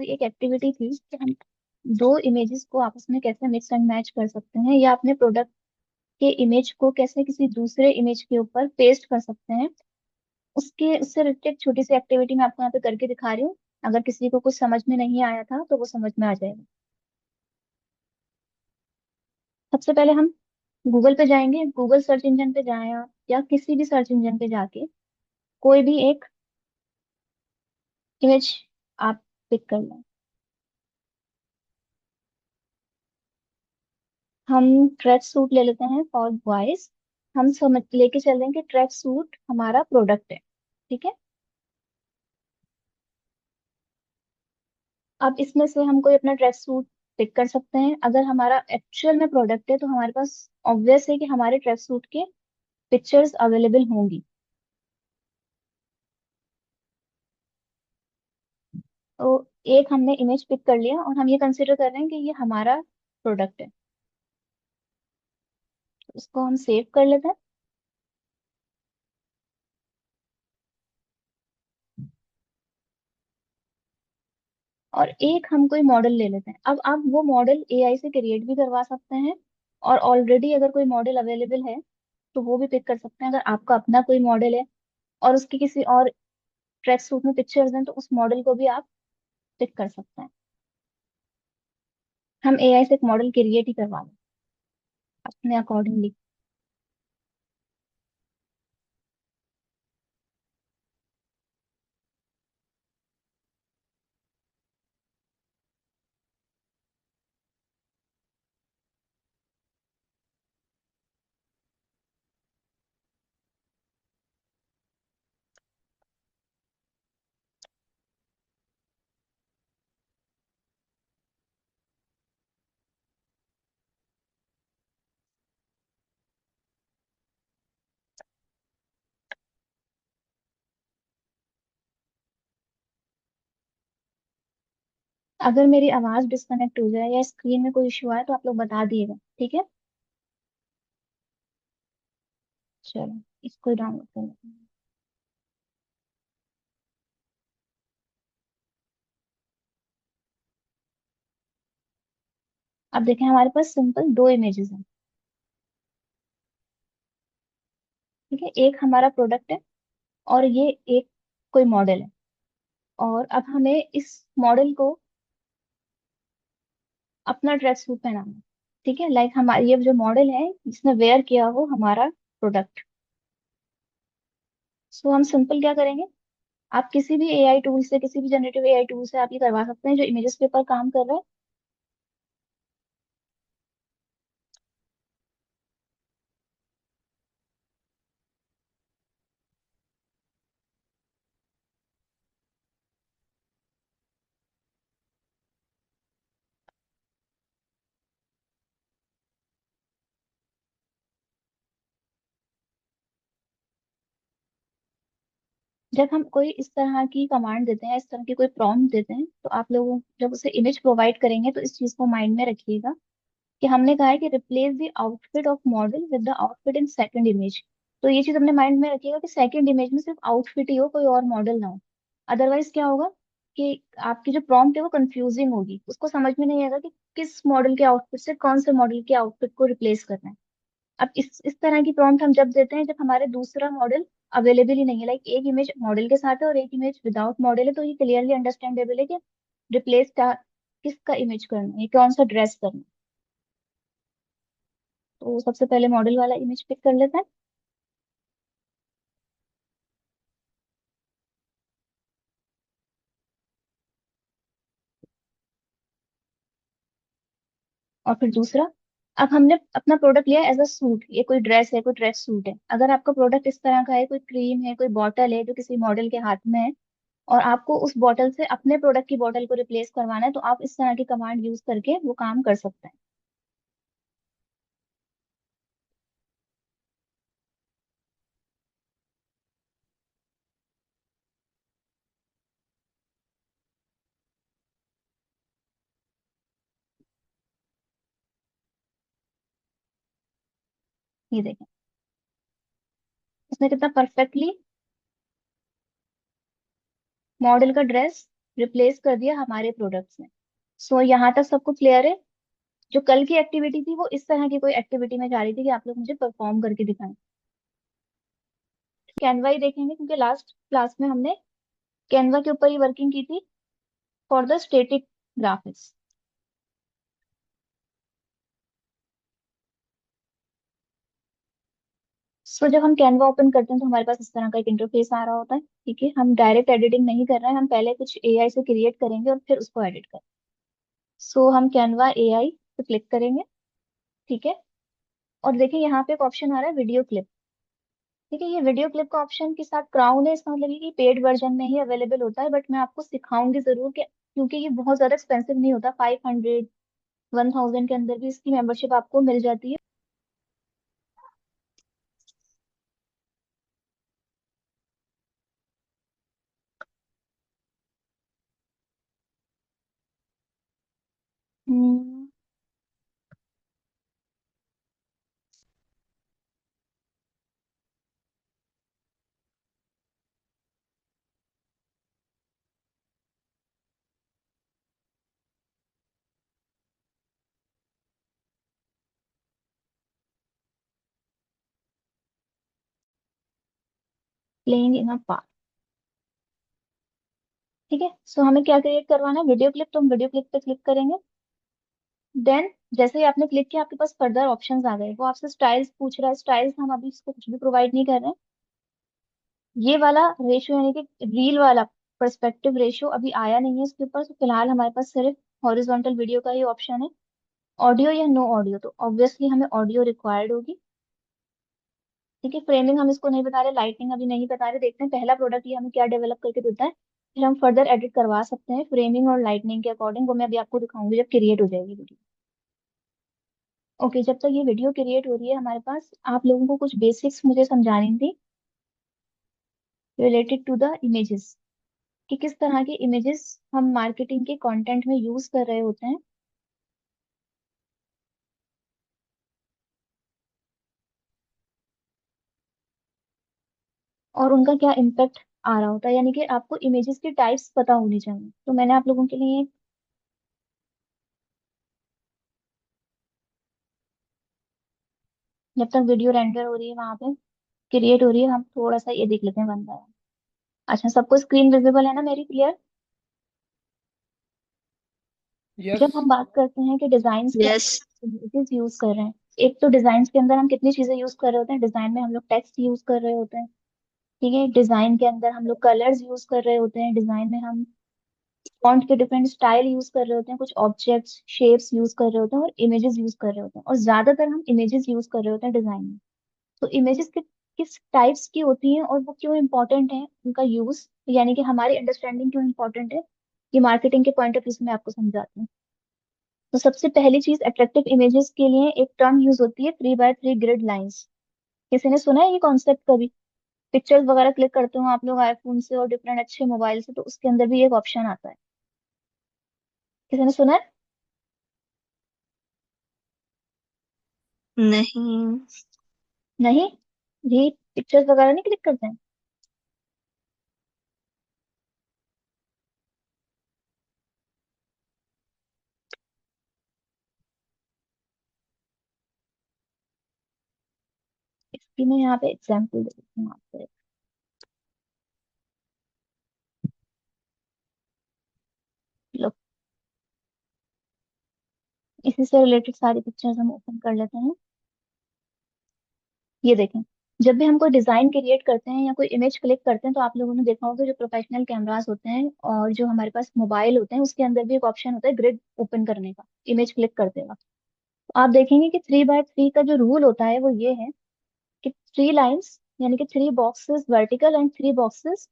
एक एक्टिविटी थी कि हम दो इमेजेस को आपस में कैसे मिक्स एंड मैच कर सकते हैं या अपने प्रोडक्ट के इमेज को कैसे किसी दूसरे इमेज के ऊपर पेस्ट कर सकते हैं। उसके उससे रिलेटेड छोटी सी एक्टिविटी मैं आपको यहाँ पे करके दिखा रही हूँ। अगर किसी को कुछ समझ में नहीं आया था तो वो समझ में आ जाएगा। सबसे पहले हम गूगल पे जाएंगे। गूगल सर्च इंजन पे जाएं आप, या किसी भी सर्च इंजन पे जाके कोई भी एक इमेज आप पिक कर लें। हम ट्रैक सूट ले लेते हैं फॉर बॉयज। हम समझ लेके चल रहे हैं कि ट्रैक सूट हमारा प्रोडक्ट है। ठीक है। अब इसमें से हम कोई अपना ट्रैक सूट पिक कर सकते हैं। अगर हमारा एक्चुअल में प्रोडक्ट है तो हमारे पास ऑब्वियस है कि हमारे ट्रैक सूट के पिक्चर्स अवेलेबल होंगी। तो एक हमने इमेज पिक कर लिया और हम ये कंसिडर कर रहे हैं कि ये हमारा प्रोडक्ट है। इसको हम सेव कर लेते हैं। और एक हम कोई मॉडल ले लेते हैं। अब आप वो मॉडल एआई से क्रिएट भी करवा सकते हैं, और ऑलरेडी अगर कोई मॉडल अवेलेबल है तो वो भी पिक कर सकते हैं। अगर आपका अपना कोई मॉडल है और उसकी किसी और ट्रैक सूट में पिक्चर्स हैं तो उस मॉडल को भी आप पिक कर सकते हैं। हम एआई से एक मॉडल क्रिएट ही करवा लें अपने अकॉर्डिंगली। अगर मेरी आवाज डिस्कनेक्ट हो जाए या स्क्रीन में कोई इशू आए तो आप लोग बता दिएगा, ठीक है। चलो, इसको डाउनलोड कर लेते हैं। अब देखें, हमारे पास सिंपल दो इमेजेस हैं। ठीक है, एक हमारा प्रोडक्ट है और ये एक कोई मॉडल है। और अब हमें इस मॉडल को अपना ड्रेस सूट पहनाना है। ठीक है, लाइक हमारा ये जो मॉडल है जिसने वेयर किया हो हमारा प्रोडक्ट। सो हम सिंपल क्या करेंगे, आप किसी भी एआई टूल से, किसी भी जनरेटिव एआई टूल से आप ये करवा सकते हैं जो इमेजेस के ऊपर काम कर रहा है। जब हम कोई इस तरह की कमांड देते हैं, इस तरह की कोई प्रॉम्प्ट देते हैं, तो आप लोग जब उसे इमेज प्रोवाइड करेंगे तो इस चीज को माइंड में रखिएगा कि हमने कहा है कि replace the outfit of model with the outfit in second image. तो ये चीज अपने माइंड में रखिएगा कि सेकंड इमेज में सिर्फ आउटफिट ही हो, कोई और मॉडल ना हो। अदरवाइज क्या होगा कि आपकी जो प्रॉम्प्ट है वो कंफ्यूजिंग होगी, उसको समझ में नहीं आएगा कि किस मॉडल के आउटफिट से कौन से मॉडल के आउटफिट को रिप्लेस करना है। अब इस तरह की प्रॉम्प्ट हम जब देते हैं जब हमारे दूसरा मॉडल अवेलेबल ही नहीं है, लाइक एक इमेज मॉडल के साथ है और एक इमेज विदाउट मॉडल है, तो ये क्लियरली अंडरस्टैंडेबल है कि रिप्लेस किसका इमेज करना है, कौन सा ड्रेस करना है। तो सबसे पहले मॉडल वाला इमेज पिक कर लेते हैं। और फिर दूसरा। अब हमने अपना प्रोडक्ट लिया एज अ सूट, ये कोई ड्रेस है, कोई ड्रेस सूट है। अगर आपका प्रोडक्ट इस तरह का है, कोई क्रीम है, कोई बॉटल है जो किसी मॉडल के हाथ में है, और आपको उस बॉटल से अपने प्रोडक्ट की बॉटल को रिप्लेस करवाना है, तो आप इस तरह की कमांड यूज करके वो काम कर सकते हैं। ये देखें, इसने कितना परफेक्टली मॉडल का ड्रेस रिप्लेस कर दिया हमारे प्रोडक्ट्स ने। सो यहाँ तक सबको क्लियर है? जो कल की एक्टिविटी थी वो इस तरह की कोई एक्टिविटी में जा रही थी कि आप लोग मुझे परफॉर्म करके दिखाएं। कैनवा ही देखेंगे क्योंकि लास्ट क्लास में हमने कैनवा के ऊपर ही वर्किंग की थी फॉर द स्टेटिक ग्राफिक्स। सो जब हम कैनवा ओपन करते हैं तो हमारे पास इस तरह का एक इंटरफेस आ रहा होता है। ठीक है, हम डायरेक्ट एडिटिंग नहीं कर रहे हैं, हम पहले कुछ एआई से क्रिएट करेंगे और फिर उसको एडिट करेंगे। सो हम कैनवा एआई पे क्लिक करेंगे। ठीक है, और देखिए यहाँ पे एक ऑप्शन आ रहा है वीडियो क्लिप। ठीक है, ये वीडियो क्लिप का ऑप्शन के साथ क्राउन है, इसका मतलब ये कि पेड वर्जन में ही अवेलेबल होता है, बट मैं आपको सिखाऊंगी जरूर कि क्योंकि ये बहुत ज्यादा एक्सपेंसिव नहीं होता, 500 1000 के अंदर भी इसकी मेंबरशिप आपको मिल जाती है। Playing in a park. ठीक है, सो हमें क्या क्रिएट करवाना है, वीडियो क्लिप, तो हम वीडियो क्लिप पे क्लिक करेंगे। देन जैसे ही आपने क्लिक किया आपके पास फर्दर ऑप्शंस आ गए। वो आपसे स्टाइल्स पूछ रहा है, स्टाइल्स हम अभी इसको कुछ भी प्रोवाइड नहीं कर रहे हैं। ये वाला रेशियो यानी कि रील वाला पर्सपेक्टिव रेशियो अभी आया नहीं है इसके ऊपर, तो फिलहाल हमारे पास सिर्फ हॉरिजॉन्टल वीडियो का ही ऑप्शन है। ऑडियो या नो ऑडियो, तो ऑब्वियसली हमें ऑडियो रिक्वायर्ड होगी। ठीक है, फ्रेमिंग हम इसको नहीं बता रहे, लाइटिंग अभी नहीं बता रहे, देखते हैं पहला प्रोडक्ट ये हमें क्या डेवलप करके देता है, फिर हम फर्दर एडिट करवा सकते हैं फ्रेमिंग और लाइटनिंग के अकॉर्डिंग। वो मैं अभी आपको दिखाऊंगी जब क्रिएट हो जाएगी वीडियो। ओके, जब तक ये वीडियो क्रिएट हो रही है हमारे पास आप लोगों को कुछ बेसिक्स मुझे समझानी थी रिलेटेड टू द इमेजेस, कि किस तरह के इमेजेस हम मार्केटिंग के कंटेंट में यूज कर रहे होते हैं और उनका क्या इम्पेक्ट आ रहा होता है, यानी कि आपको इमेजेस की टाइप्स पता होनी चाहिए। तो मैंने आप लोगों के लिए, जब तक वीडियो रेंडर हो रही है वहां पे क्रिएट हो रही है, हम थोड़ा सा ये देख लेते हैं बन रहा है। अच्छा, सबको स्क्रीन विजिबल है ना मेरी, क्लियर? यस। जब हम बात करते हैं कि डिजाइन के यस। इमेजेस यूज कर रहे हैं, एक तो डिजाइन के अंदर हम कितनी चीजें यूज कर रहे होते हैं, डिजाइन में हम लोग टेक्स्ट यूज कर रहे होते हैं। ठीक है, डिजाइन के अंदर हम लोग कलर्स यूज कर रहे होते हैं, डिजाइन में हम फॉन्ट के डिफरेंट स्टाइल यूज कर रहे होते हैं, कुछ ऑब्जेक्ट्स शेप्स यूज कर रहे होते हैं और इमेजेस यूज कर रहे होते हैं, और ज्यादातर हम इमेजेस यूज कर रहे होते हैं डिजाइन में। तो इमेजेस किस टाइप्स की होती हैं और वो क्यों इंपॉर्टेंट है उनका यूज, यानी कि हमारी अंडरस्टैंडिंग क्यों इंपॉर्टेंट है, ये मार्केटिंग के पॉइंट ऑफ व्यू से मैं आपको समझाती हूँ। तो सबसे पहली चीज, अट्रैक्टिव इमेजेस के लिए एक टर्म यूज होती है 3x3 ग्रिड लाइंस। किसी ने सुना है ये कॉन्सेप्ट कभी? पिक्चर्स वगैरह क्लिक करते हो आप लोग आईफोन से और डिफरेंट अच्छे मोबाइल से, तो उसके अंदर भी एक ऑप्शन आता है। किसी ने सुना है? नहीं। नहीं, ये पिक्चर्स वगैरह नहीं क्लिक करते हैं? इसकी मैं यहाँ पे एग्जांपल दे देती हूँ आपको। लो, इसी से रिलेटेड सारी पिक्चर्स हम ओपन कर लेते हैं। ये देखें, जब भी हम कोई डिजाइन क्रिएट करते हैं या कोई इमेज क्लिक करते हैं तो आप लोगों ने देखा होगा जो प्रोफेशनल कैमरास होते हैं और जो हमारे पास मोबाइल होते हैं उसके अंदर भी एक ऑप्शन होता है ग्रिड ओपन करने का, इमेज क्लिक करते वक्त। तो आप देखेंगे कि 3x3 का जो रूल होता है वो ये है कि 3 लाइन्स यानी कि 3 boxes vertical and 3 boxes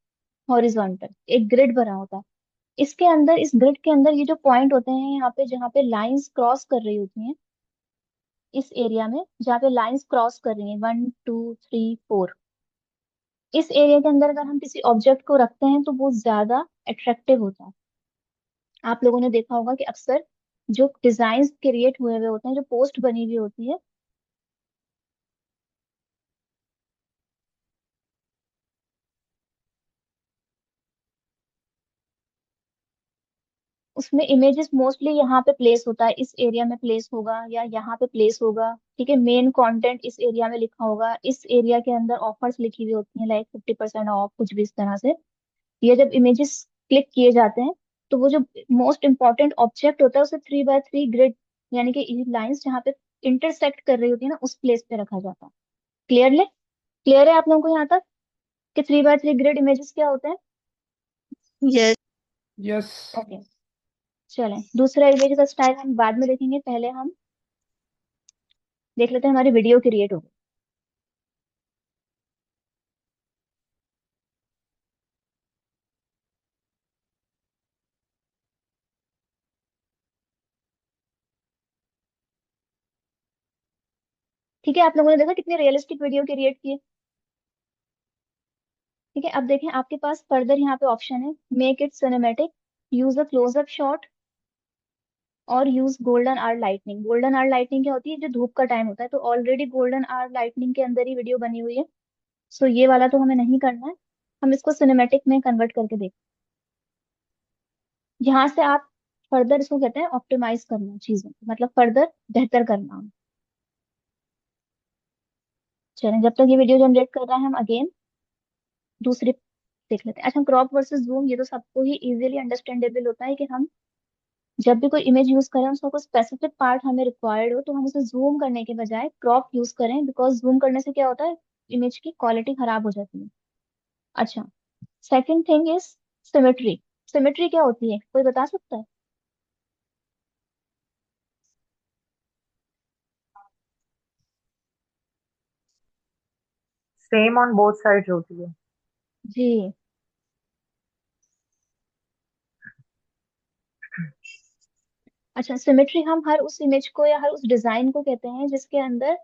horizontal, एक ग्रिड बना होता है। इसके अंदर, इस ग्रिड के अंदर ये जो पॉइंट होते हैं यहाँ पे जहाँ पे लाइंस क्रॉस कर रही होती हैं, इस एरिया में जहाँ पे लाइंस क्रॉस कर रही हैं 1 2 3 4, इस एरिया के अंदर अगर हम किसी ऑब्जेक्ट को रखते हैं तो वो ज्यादा अट्रैक्टिव होता है। आप लोगों ने देखा होगा कि अक्सर जो डिजाइन क्रिएट हुए हुए होते हैं, जो पोस्ट बनी हुई होती है, उसमें इमेजेस मोस्टली यहाँ पे प्लेस होता है, इस एरिया में प्लेस होगा या यहाँ पे प्लेस होगा। ठीक है, मेन कंटेंट इस एरिया में लिखा होगा, इस एरिया के अंदर ऑफर्स लिखी हुई होती हैं, लाइक 50% ऑफ, कुछ भी इस तरह से। ये जब इमेजेस क्लिक किए जाते हैं तो वो जो मोस्ट इंपॉर्टेंट ऑब्जेक्ट होता है उसे 3x3 ग्रिड, यानी कि लाइंस जहाँ पे इंटरसेक्ट कर रही होती है ना, उस प्लेस पे रखा जाता है। क्लियरली क्लियर है आप लोगों को यहाँ तक कि 3x3 ग्रिड इमेजेस क्या होते हैं? यस। यस। ओके, चलें दूसरा इमेज का स्टाइल हम बाद में देखेंगे, पहले हम देख लेते हैं हमारी वीडियो क्रिएट हो गई। ठीक है, आप लोगों ने देखा कितनी रियलिस्टिक वीडियो क्रिएट की है। ठीक है, अब देखें आपके पास फर्दर यहाँ पे ऑप्शन है, make it cinematic, use a close up shot, और use golden hour lightning. Golden hour lightning क्या होती है? जो धूप का टाइम होता है, तो ऑलरेडी गोल्डन आवर लाइटनिंग के अंदर ही वीडियो बनी हुई है, सो ये वाला तो हमें नहीं करना है। हम इसको सिनेमेटिक में कन्वर्ट करके देखें। यहाँ से आप फर्दर इसको कहते हैं ऑप्टिमाइज करना चीजों को, मतलब फर्दर बेहतर करना। चलें, जब तक ये वीडियो जनरेट कर रहा है हम अगेन दूसरी देख लेते हैं। अच्छा, क्रॉप वर्सेस जूम, ये तो सबको ही इजीली अंडरस्टैंडेबल होता है कि हम जब भी कोई इमेज यूज करें उसका कोई स्पेसिफिक पार्ट हमें रिक्वायर्ड हो तो हम उसे जूम करने के बजाय क्रॉप यूज करें, बिकॉज जूम करने से क्या होता है, इमेज की क्वालिटी खराब हो जाती है। अच्छा, second thing is symmetry. Symmetry क्या होती है, कोई बता सकता है? सेम ऑन बोथ साइड्स होती है। जी, अच्छा, सिमेट्री हम हर उस इमेज को या हर उस डिजाइन को कहते हैं जिसके अंदर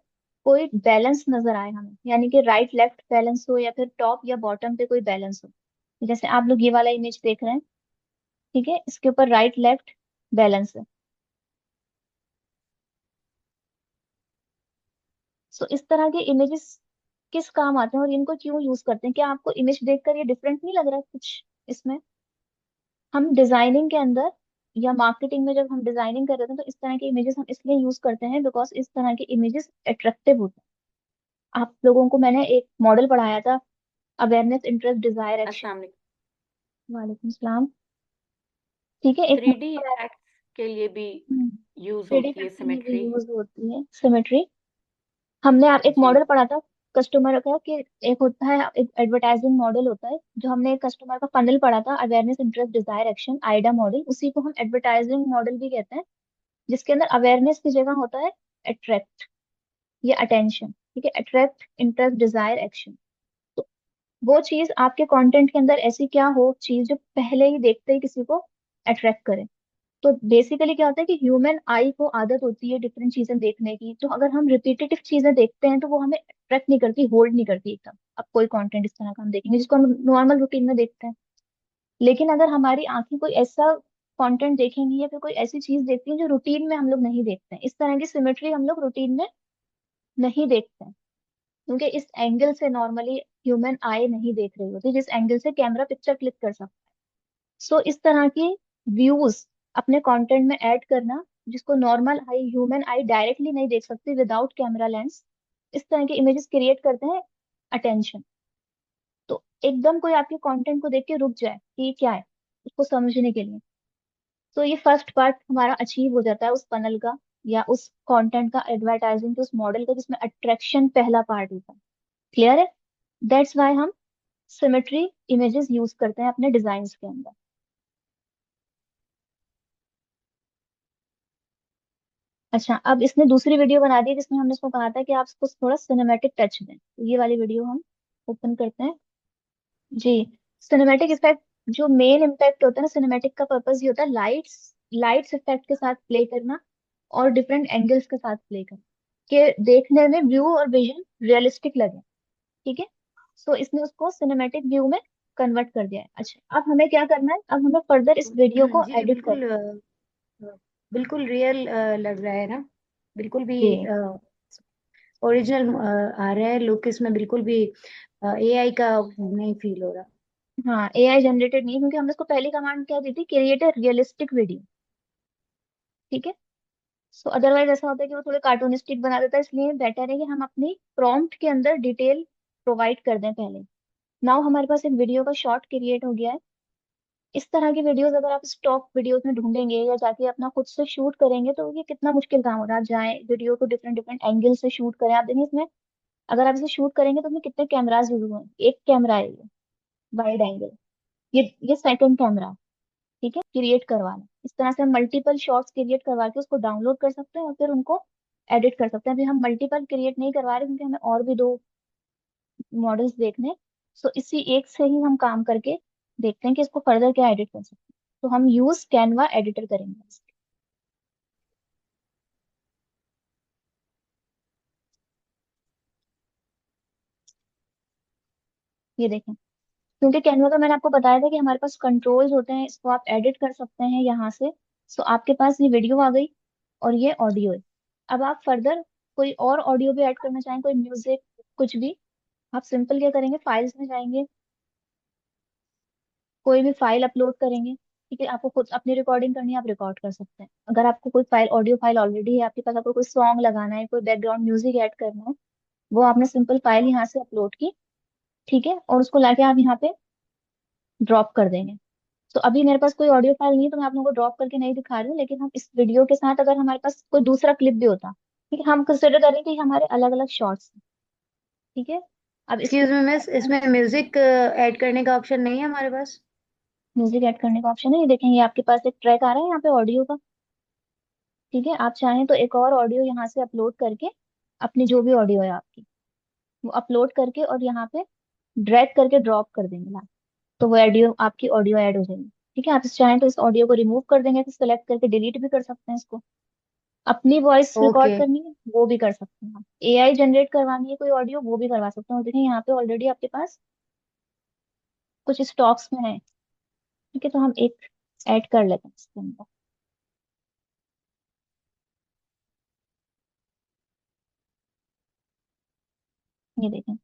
कोई बैलेंस नजर आए हमें, यानी कि राइट लेफ्ट बैलेंस हो या फिर टॉप या बॉटम पे कोई बैलेंस हो। जैसे आप लोग ये वाला इमेज देख रहे हैं, ठीक है, इसके ऊपर राइट लेफ्ट बैलेंस है। सो इस तरह के इमेजेस किस काम आते हैं और इनको क्यों यूज करते हैं? क्या आपको इमेज देखकर ये डिफरेंट नहीं लग रहा है कुछ इसमें? हम डिजाइनिंग के अंदर या मार्केटिंग में जब हम डिजाइनिंग कर रहे थे तो इस तरह के इमेजेस हम इसलिए यूज करते हैं बिकॉज इस तरह के इमेजेस अट्रैक्टिव होते हैं। आप लोगों को मैंने एक मॉडल पढ़ाया था, अवेयरनेस, इंटरेस्ट, डिजायर, एक्शन। अस्सलाम वालेकुम। वालेकुम सलाम। ठीक है, एक 3D इफेक्ट्स के लिए भी यूज 3D होती है इफेक्ट में भी सिमेट्री। यूज होती है सिमेट्री। हमने आप एक जी। मॉडल पढ़ा था कस्टमर का, कि एक होता है, एक एडवर्टाइजिंग मॉडल होता है, जो हमने एक कस्टमर का फनल पढ़ा था, awareness, interest, desire, action, AIDA model, उसी को हम एडवर्टाइजिंग मॉडल भी कहते हैं, जिसके अंदर अवेयरनेस की जगह होता है अट्रैक्ट या अटेंशन। ठीक है, अट्रैक्ट, इंटरेस्ट, डिजायर, एक्शन। तो वो चीज आपके कंटेंट के अंदर ऐसी क्या हो चीज जो पहले ही देखते ही किसी को अट्रैक्ट करे। तो बेसिकली क्या होता है कि ह्यूमन आई को आदत होती है डिफरेंट चीजें देखने की, तो अगर हम रिपीटेटिव चीजें देखते हैं तो वो हमें अट्रैक्ट नहीं करती, होल्ड नहीं करती एकदम। अब कोई कंटेंट इस तरह का हम देखेंगे जिसको हम नॉर्मल रूटीन में देखते हैं, लेकिन अगर हमारी आंखें कोई ऐसा कंटेंट देखेंगी या फिर कोई ऐसी चीज देखती है जो रूटीन में हम लोग नहीं देखते हैं, इस तरह की सिमेट्री हम लोग रूटीन में नहीं देखते हैं, क्योंकि इस एंगल से नॉर्मली ह्यूमन आई नहीं देख रही होती जिस एंगल से कैमरा पिक्चर क्लिक कर सकता है। सो इस तरह की व्यूज अपने कंटेंट में ऐड करना, जिसको normal I, human I directly नहीं देख सकती विदाउट कैमरा लेंस, इस तरह के इमेजेस क्रिएट करते हैं अटेंशन। तो एकदम कोई आपके कंटेंट को देख के रुक जाए कि ये क्या है, उसको समझने के लिए। तो ये फर्स्ट पार्ट हमारा अचीव हो जाता है उस फनल का या उस कंटेंट का, एडवर्टाइजिंग के उस मॉडल का, जिसमें अट्रैक्शन पहला पार्ट होता है। क्लियर है? दैट्स वाई हम सिमेट्री इमेजेस यूज करते हैं अपने डिजाइन के अंदर। अच्छा, अब इसने दूसरी वीडियो बना दी जिसमें हमने इसको कहा था कि आप इसको थोड़ा सिनेमैटिक टच दें, तो ये वाली वीडियो हम ओपन करते हैं। जी, सिनेमैटिक इफेक्ट, जो मेन इम्पैक्ट होता है ना सिनेमैटिक का पर्पस ये होता है लाइट्स, लाइट्स इफेक्ट के साथ प्ले करना और डिफरेंट एंगल्स के साथ प्ले करना, कि देखने में व्यू और विजन रियलिस्टिक लगे। ठीक है, सो इसने उसको सिनेमैटिक व्यू में कन्वर्ट कर दिया है। अच्छा, अब हमें क्या करना है, अब हमें फर्दर इस वीडियो को जी एडिट बिल्कुल करना बिल्कुल रियल लग रहा है ना। बिल्कुल भी है। जी, ओरिजिनल आ रहा है लुक, इसमें बिल्कुल भी एआई का नहीं फील हो रहा। हाँ, एआई जनरेटेड नहीं है, क्योंकि हमने उसको पहली कमांड क्या दी थी, क्रिएट अ रियलिस्टिक वीडियो। ठीक है। सो अदरवाइज ऐसा होता है कि वो थोड़े कार्टूनिस्टिक बना देता है, इसलिए बेटर है कि हम अपनी प्रॉम्प्ट के अंदर डिटेल प्रोवाइड कर दें पहले। नाउ हमारे पास एक वीडियो का शॉर्ट क्रिएट हो गया है। इस तरह की वीडियोस अगर आप स्टॉक वीडियोस में ढूंढेंगे या जाके अपना खुद से शूट करेंगे तो ये कितना मुश्किल काम होता है। आप जाएं वीडियो को डिफरेंट डिफरेंट एंगल से शूट करें, आप देखिए इसमें अगर आप इसे शूट करेंगे तो इसमें कितने कैमराज यूज हुए हैं। एक कैमरा है ये वाइड एंगल, ये सेकंड कैमरा। ठीक है, क्रिएट करवाना इस तरह से हम मल्टीपल शॉट्स क्रिएट करवा के उसको डाउनलोड कर सकते हैं और फिर उनको एडिट कर सकते हैं। अभी हम मल्टीपल क्रिएट नहीं करवा रहे क्योंकि हमें और भी दो मॉडल्स देखने हैं। सो इसी एक से ही हम काम करके देखते हैं कि इसको फर्दर क्या एडिट कर सकते हैं। तो हम यूज कैनवा एडिटर करेंगे। ये देखें, क्योंकि कैनवा का मैंने आपको बताया था कि हमारे पास कंट्रोल्स होते हैं, इसको आप एडिट कर सकते हैं यहाँ से। सो आपके पास ये वीडियो आ गई और ये ऑडियो है। अब आप फर्दर कोई और ऑडियो भी ऐड करना चाहें, कोई म्यूजिक, कुछ भी, आप सिंपल क्या करेंगे, फाइल्स में जाएंगे, कोई भी फाइल अपलोड करेंगे। ठीक है, आपको खुद अपनी रिकॉर्डिंग करनी है, आप रिकॉर्ड कर सकते हैं। अगर आपको कोई फाइल, ऑडियो फाइल ऑलरेडी है आपके पास, आपको कोई सॉन्ग लगाना है, कोई बैकग्राउंड म्यूजिक ऐड करना है, वो आपने सिंपल फाइल यहाँ से अपलोड की। ठीक है, और उसको लाके आप यहाँ पे ड्रॉप कर देंगे। तो अभी मेरे पास कोई ऑडियो फाइल नहीं है तो मैं आप लोगों को ड्रॉप करके नहीं दिखा रही हूँ, लेकिन हम इस वीडियो के साथ अगर हमारे पास कोई दूसरा क्लिप भी होता, ठीक है, हम कंसिडर करें कि हमारे अलग अलग शॉर्ट्स। ठीक है, अब इसके एक्सक्यूज मी मिस, इसमें म्यूजिक ऐड करने का ऑप्शन नहीं है हमारे पास? म्यूजिक ऐड करने का ऑप्शन है। ये देखें, ये आपके पास एक ट्रैक आ रहा है यहाँ पे ऑडियो का। ठीक है, आप चाहें तो एक और ऑडियो यहाँ से अपलोड करके, अपनी जो भी ऑडियो है आपकी, वो अपलोड करके और यहाँ पे ड्रैग करके ड्रॉप कर देंगे ना, तो वो ऑडियो, आपकी ऑडियो ऐड हो जाएगी। ठीक है, आप इस चाहें तो इस ऑडियो को रिमूव कर देंगे, तो सेलेक्ट करके डिलीट भी कर सकते हैं इसको। अपनी वॉइस रिकॉर्ड ओके। करनी है वो भी कर सकते हैं। एआई जनरेट करवानी है कोई ऑडियो, वो भी करवा सकते हैं। और देखिए यहाँ पे ऑलरेडी आपके पास कुछ स्टॉक्स में है। ठीक है, तो हम एक ऐड कर लेते हैं इसके अंदर। ये देखें,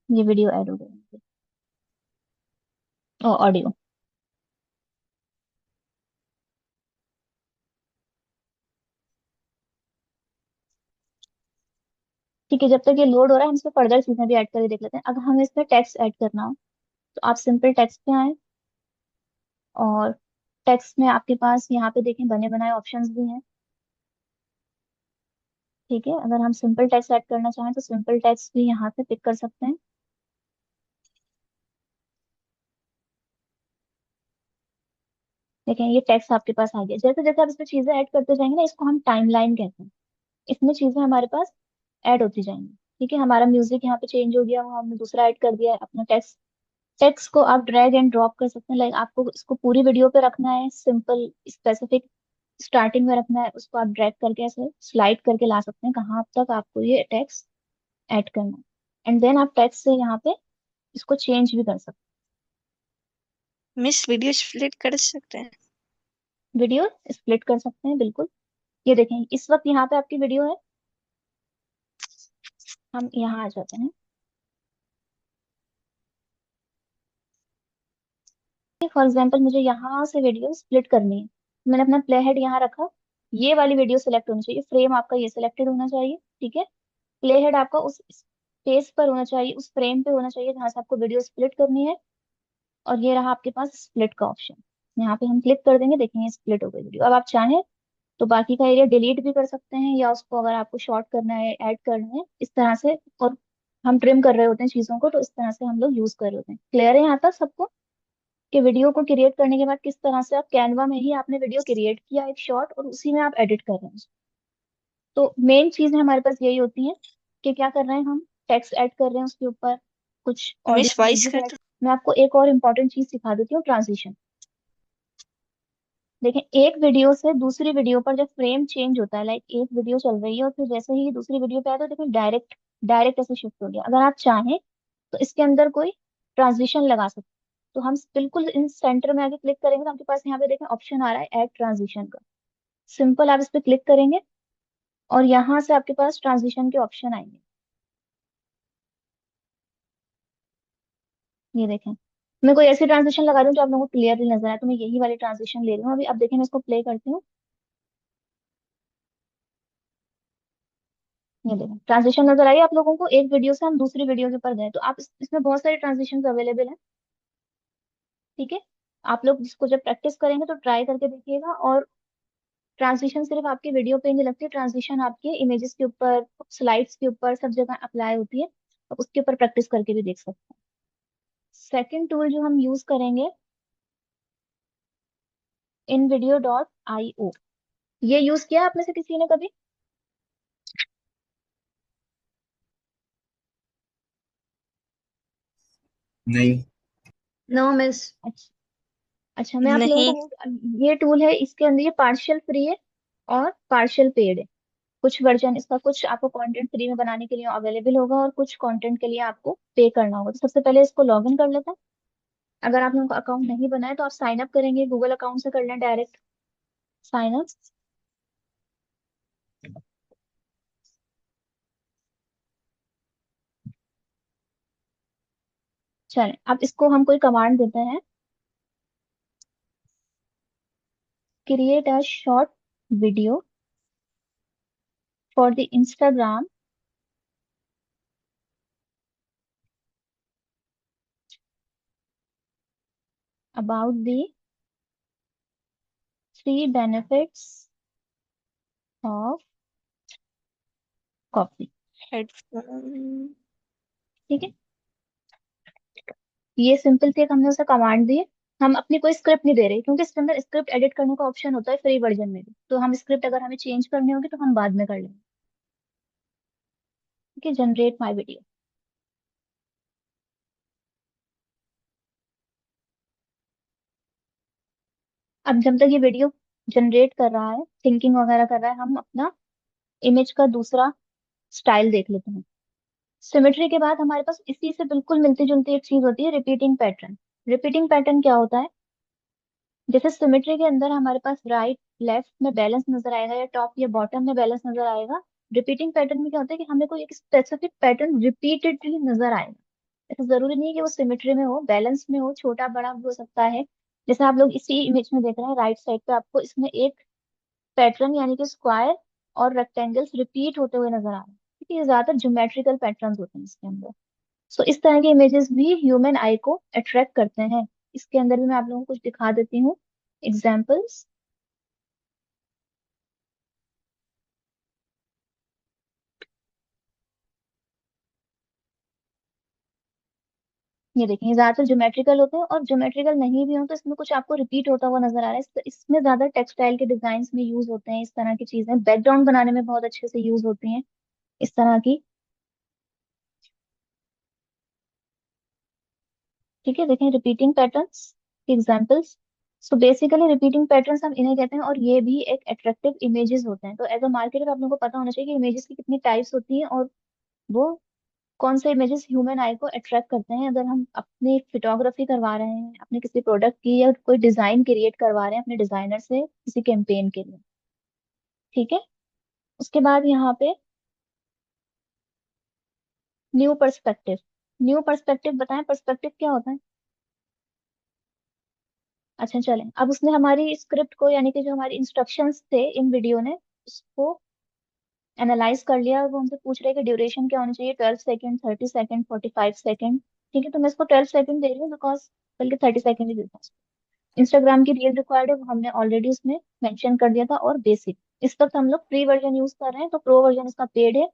ये वीडियो ऐड हो गई, ऑडियो। ठीक है, जब तक ये लोड हो रहा है हम इसमें फर्दर चीजें भी ऐड करके देख लेते हैं। अगर हमें इसमें टेक्स्ट ऐड करना हो तो आप सिंपल टेक्स्ट पे आए, और टेक्स्ट में आपके पास यहाँ पे देखें बने बनाए ऑप्शंस भी हैं। ठीक है, अगर हम सिंपल टेक्स्ट ऐड करना चाहें तो सिंपल टेक्स्ट भी यहाँ से पिक कर सकते हैं। देखें, ये टेक्स्ट आपके पास आ गया। जैसे जैसे आप इसमें चीजें ऐड करते जाएंगे ना, इसको हम टाइमलाइन कहते हैं। इसमें चीजें हमारे पास ऐड होती जाएंगी। ठीक है, हमारा म्यूजिक यहाँ पे चेंज हो गया, वो हमने दूसरा ऐड कर दिया है। अपना टेक्स्ट, टेक्स्ट को आप ड्रैग एंड ड्रॉप कर सकते हैं। लाइक आपको इसको पूरी वीडियो पे रखना है, सिंपल स्पेसिफिक स्टार्टिंग में रखना है, उसको आप ड्रैग करके ऐसे स्लाइड करके ला सकते हैं कहाँ तक आपको ये टेक्स्ट ऐड करना है। एंड देन आप टेक्स्ट से यहाँ पे इसको चेंज भी कर सकते मिस वीडियो स्प्लिट कर सकते हैं? हैं, वीडियो स्प्लिट कर सकते हैं बिल्कुल। ये देखें, इस वक्त यहाँ पे आपकी वीडियो है, हम यहाँ आ जाते हैं। फॉर एग्जाम्पल मुझे यहाँ से वीडियो स्प्लिट करनी है, मैंने अपना प्ले हेड यहाँ रखा, ये वाली वीडियो सेलेक्ट होनी चाहिए, फ्रेम आपका ये सिलेक्टेड होना चाहिए। ठीक है, प्ले हेड आपका उस स्पेस पर होना चाहिए, उस फ्रेम पे होना चाहिए जहाँ से आपको वीडियो स्प्लिट करनी है। और ये रहा आपके पास स्प्लिट का ऑप्शन, यहाँ पे हम क्लिक कर देंगे, देखेंगे स्प्लिट हो गई वीडियो। अब आप चाहें तो बाकी का एरिया डिलीट भी कर सकते हैं, या उसको अगर आपको शॉर्ट करना है, ऐड करना है, इस तरह से। और हम ट्रिम कर रहे होते हैं चीजों को, तो इस तरह से हम लोग यूज कर रहे होते हैं। क्लियर है यहाँ तक सबको, कि वीडियो को क्रिएट करने के बाद किस तरह से आप कैनवा में ही आपने वीडियो क्रिएट किया एक शॉर्ट, और उसी में आप एडिट कर रहे हैं। तो मेन चीजें हमारे पास यही होती हैं कि क्या कर रहे हैं हम, टेक्स्ट ऐड कर रहे हैं उसके ऊपर, कुछ मिस ऑडियो वॉइस म्यूजिक कर ऐड। दो। मैं आपको एक और इम्पोर्टेंट चीज सिखा देती हूँ, ट्रांजिशन। देखें, एक वीडियो से दूसरी वीडियो पर जब फ्रेम चेंज होता है, लाइक एक वीडियो चल रही है और फिर जैसे ही दूसरी वीडियो पे आया तो देखिए डायरेक्ट डायरेक्ट ऐसे शिफ्ट हो गया। अगर आप चाहें तो इसके अंदर कोई ट्रांजिशन लगा सकते हैं। तो हम बिल्कुल इन सेंटर में आके क्लिक करेंगे तो आपके पास यहाँ पे देखें ऑप्शन आ रहा है ऐड ट्रांजिशन का। सिंपल आप इस पे क्लिक करेंगे और यहाँ से आपके पास ट्रांजिशन के ऑप्शन आएंगे। ये देखें, मैं कोई ऐसी ट्रांजिशन लगा दूं जो आप लोगों को क्लियरली नजर आए, तो मैं यही वाली ट्रांजिशन ले रही हूँ अभी। अब देखिए मैं इसको प्ले करती हूँ। ये देखो ट्रांजिशन नजर आई आप लोगों को। एक वीडियो से हम दूसरी वीडियो के ऊपर गए, तो आप इसमें बहुत सारी ट्रांजिशन अवेलेबल हैं। ठीक है, आप लोग इसको जब प्रैक्टिस करेंगे तो ट्राई करके देखिएगा। और ट्रांजिशन सिर्फ आपके वीडियो पे नहीं लगती, ट्रांजिशन आपके इमेजेस के ऊपर, स्लाइड्स के ऊपर, सब जगह अप्लाई होती है। तो उसके ऊपर प्रैक्टिस करके भी देख सकते हैं। सेकंड टूल जो हम यूज करेंगे, InVideo.io। ये यूज किया आप में से किसी ने कभी? नहीं। No miss. अच्छा। अच्छा, मैं आप लोगों नहीं। को ये टूल है, इसके अंदर ये पार्शियल फ्री है और पार्शियल पेड है। कुछ वर्जन इसका, कुछ आपको कंटेंट फ्री में बनाने के लिए अवेलेबल होगा और कुछ कंटेंट के लिए आपको पे करना होगा। तो सबसे पहले इसको लॉग इन कर लेते हैं। अगर आप लोगों का अकाउंट नहीं बनाए तो आप साइन अप करेंगे, गूगल अकाउंट से कर लें डायरेक्ट साइन अप। चलें, अब इसको हम कोई कमांड देते हैं, create a short video for the Instagram about the 3 benefits of coffee. Headphone. ठीक है, ये सिंपल सी एक हमने उसे कमांड दी है। हम अपनी कोई स्क्रिप्ट नहीं दे रहे, क्योंकि इसके अंदर स्क्रिप्ट एडिट करने का ऑप्शन होता है फ्री वर्जन में भी। तो हम स्क्रिप्ट अगर हमें चेंज करनी होगी तो हम बाद में कर लेंगे। ठीक है, जनरेट माई वीडियो। अब जब तक ये वीडियो जनरेट कर रहा है, थिंकिंग वगैरह कर रहा है, हम अपना इमेज का दूसरा स्टाइल देख लेते हैं। सिमेट्री के बाद हमारे पास इसी से बिल्कुल मिलती जुलती एक चीज होती है, रिपीटिंग पैटर्न। रिपीटिंग पैटर्न क्या होता है? जैसे सिमेट्री के अंदर हमारे पास राइट लेफ्ट में बैलेंस नजर आएगा, या टॉप या बॉटम में बैलेंस नजर आएगा। रिपीटिंग पैटर्न में क्या होता है कि हमें कोई एक स्पेसिफिक पैटर्न रिपीटेडली नजर आएगा। ऐसा जरूरी नहीं है कि वो सिमेट्री में हो, बैलेंस में हो, छोटा बड़ा भी हो सकता है। जैसे आप लोग इसी इमेज में देख रहे हैं, राइट साइड पे आपको इसमें एक पैटर्न यानी कि स्क्वायर और रेक्टेंगल्स रिपीट होते हुए नजर आ रहे हैं। ठीक है, ये ज्यादातर ज्योमेट्रिकल पैटर्न्स होते हैं इसके अंदर। सो इस तरह के इमेजेस भी ह्यूमन आई को अट्रैक्ट करते हैं। इसके अंदर भी मैं आप लोगों को कुछ दिखा देती हूँ एग्जाम्पल्स। ये देखिए, ये ज्यादातर ज्योमेट्रिकल होते हैं, और ज्योमेट्रिकल नहीं भी हो तो इसमें कुछ आपको रिपीट होता हुआ नजर आ रहा है। इसमें ज्यादा टेक्सटाइल के डिजाइन में यूज होते हैं इस तरह की चीजें, बैकग्राउंड बनाने में बहुत अच्छे से यूज होती हैं इस तरह की। ठीक है, देखें repeating patterns examples. So basically repeating patterns हम इन्हें कहते हैं, और ये भी एक अट्रैक्टिव इमेजेस होते हैं। तो एज अ मार्केटर आप लोगों को पता होना चाहिए कि इमेजेस की कितनी टाइप्स होती हैं, और वो कौन से इमेजेस ह्यूमन आई को अट्रैक्ट करते हैं। अगर हम अपनी फोटोग्राफी करवा रहे हैं अपने किसी प्रोडक्ट की, या कोई डिजाइन क्रिएट करवा रहे हैं अपने डिजाइनर से किसी कैंपेन के लिए। ठीक है, उसके बाद यहाँ पे न्यू पर्सपेक्टिव। न्यू पर्सपेक्टिव बताएं, पर्सपेक्टिव क्या होता है? अच्छा चलें, अब उसने हमारी स्क्रिप्ट को, यानी कि जो हमारी इंस्ट्रक्शंस थे इन वीडियो ने, उसको एनालाइज कर लिया। वो हमसे पूछ रहे हैं कि ड्यूरेशन क्या होनी चाहिए, 12 सेकेंड, 30 सेकेंड, 45 सेकेंड। ठीक है, तो मैं इसको 12 सेकेंड दे रही हूँ, बिकॉज बल्कि 30 सेकेंड ही देता हूँ। इंस्टाग्राम की रील रिक्वायर्ड है, वो हमने ऑलरेडी उसमें मेंशन कर दिया था। और बेसिक, इस वक्त हम लोग फ्री वर्जन यूज कर रहे हैं, तो प्रो वर्जन इसका पेड है।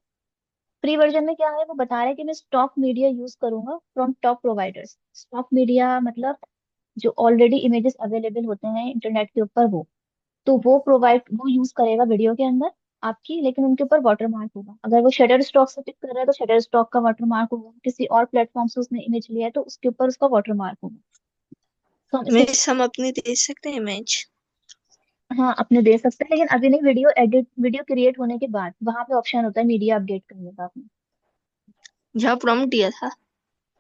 फ्री वर्जन में क्या है, वो बता रहे हैं कि मैं स्टॉक मीडिया यूज करूंगा from top providers. Stock media मतलब जो ऑलरेडी इमेजेस अवेलेबल होते हैं इंटरनेट के ऊपर, वो यूज करेगा वीडियो के अंदर आपकी, लेकिन उनके ऊपर वाटरमार्क होगा। अगर वो शटर स्टॉक से पिक कर रहा है तो शटर स्टॉक का वाटरमार्क होगा, किसी और प्लेटफॉर्म से उसने इमेज लिया है तो उसके ऊपर उसका वाटरमार्क होगा। तो हम इसे, मिस हम अपनी दे सकते हैं इमेज? हाँ अपने दे सकते हैं, लेकिन अभी नहीं, वीडियो क्रिएट होने के बाद वहां पे ऑप्शन होता है मीडिया अपडेट करने का आपने। जहाँ प्रॉम्प्ट दिया था।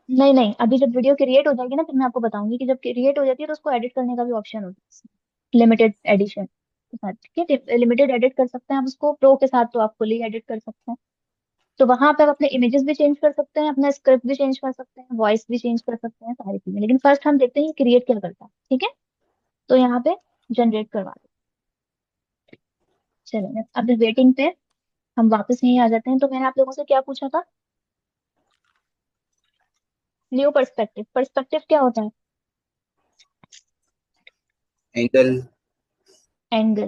नहीं नहीं, अभी जब वीडियो क्रिएट हो जाएगी ना, फिर मैं आपको बताऊंगी कि जब क्रिएट हो जाती है तो उसको एडिट करने का भी ऑप्शन होता है लिमिटेड एडिशन के साथ। ठीक है, लिमिटेड एडिट कर सकते हैं आप उसको, प्रो के साथ तो आप फुली एडिट कर सकते हैं। तो वहां पे आप अपने इमेजेस भी चेंज कर सकते हैं, अपना स्क्रिप्ट भी चेंज कर सकते हैं, वॉइस भी चेंज कर सकते हैं, सारी चीजें। लेकिन फर्स्ट हम देखते हैं क्रिएट क्या करता है। ठीक है, तो यहाँ पे जनरेट करवा दो। चलो अब वेटिंग पे हम वापस यहीं आ जाते हैं। तो मैंने आप लोगों से क्या पूछा था? New perspective. पर्सपेक्टिव क्या होता है? एंगल। एंगल।